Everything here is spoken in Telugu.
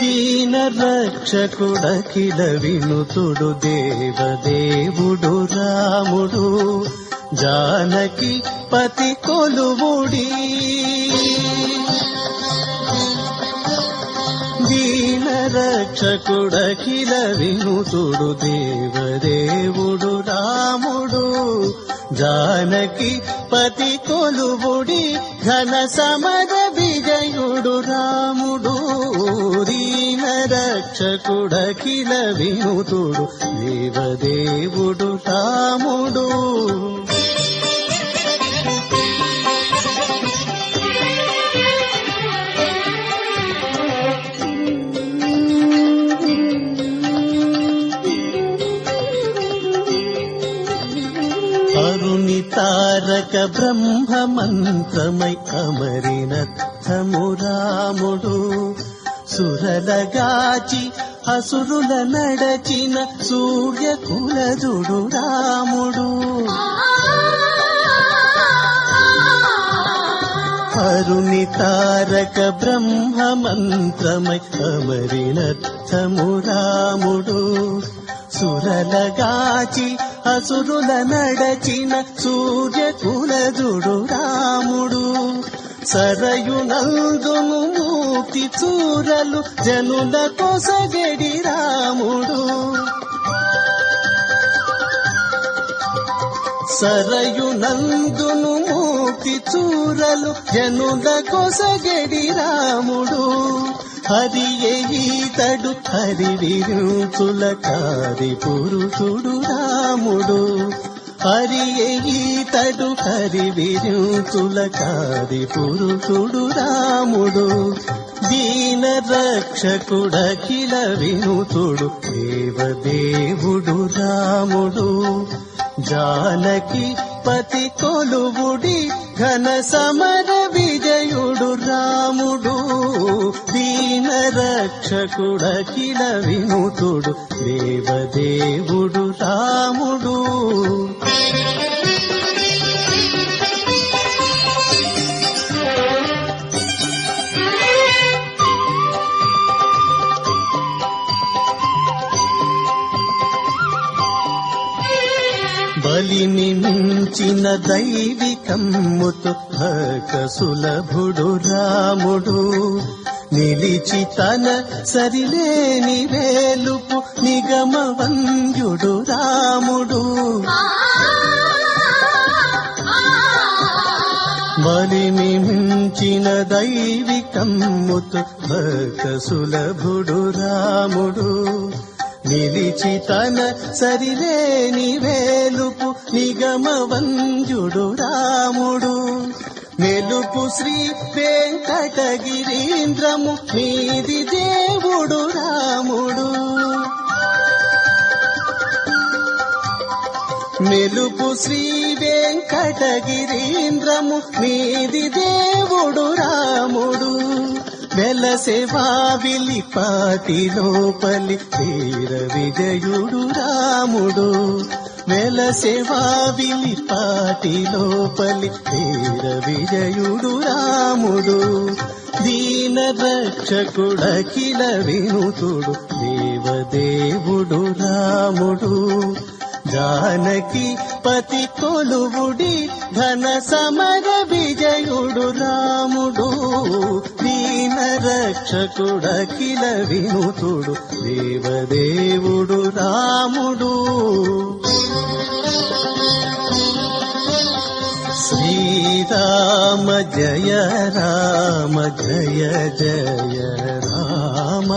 దీన రక్షకుడఖిల వినుతుడు దేవదేవుడు రాముడు జానకి పతి కొలువుడి. దీన రక్షకుడఖిల వినుతుడు దేవదేవుడు రాముడు జానకి పతి కొలువుడి. ఘన సమర విజయుడు రాముడు దీన రక్షకుడఖిల వినుతుడు దేవదేవుడు రాముడు. అరుణి తారక బ్రహ్మ మంత్రమై అమరినత్తము రాముడు సురలగాచి అసురుల నడచిన సూర్యకులజుడు రాముడు. అరుణి తారక బ్రహ్మ మంత్రమై అమరినత్తము రాముడు సురలగాచి అసురుల నడచిన సూర్యకులజుడు రాముడు. సరయునందును మూర్తి చూరలు జనుల కొసగడి రాముడు. సరయునందును మూర్తి చూరలు జనుల కొసగడి రాముడు. హరి ఈతడు హరి విరుచుల కారి పురుషుడు రాముడు. హరి ఈతడు హరి విరుచుల కారి పురుషుడు రాముడు. దీన రక్షకుడఖిల వినుతుడు దేవదేవుడు రాముడు జానకి పతి కొలువుడి. ఘన సమర విజయుడు రాముడు దీన రక్షకుడఖిల వినుతుడు దేవదేవుడు రాముడు. బలిని మించిన దైవికమ్ముతో భక్త సులభుడు రాముడు నిలిచి తన సరిలేని వేలుపు నిగమవంద్యుడు రాముడు. బలిని మించిన దైవికమ్ముతో భక్త సులభుడు రాముడు నిలిచి తన సరిలేని వేలుపు నిగమవంద్యుడు రాముడు. మెలుపు శ్రీ వెంకటగిరీంద్రము మీది దేవుడు రాముడు. మెలుపు శ్రీ వెంకటగిరీంద్రము మీది దేవుడు రాముడు. వెలసెవా విలిపాటి లోపలి వీర విజయుడు రాముడు. వెలసెవా విలిపాటి లోపలి వీర విజయుడు రాముడు. దీన రక్షకుడఖిల వినుతుడు దేవదేవుడు రాముడు జానకి పతి కొలువుడి. ఘన సమర విజయుడు రాముడు దీన రక్షకుడఖిల వినుతుడు దేవదేవుడు రాముడు. శ్రీరామ జయ రామ జయ జయ రామ.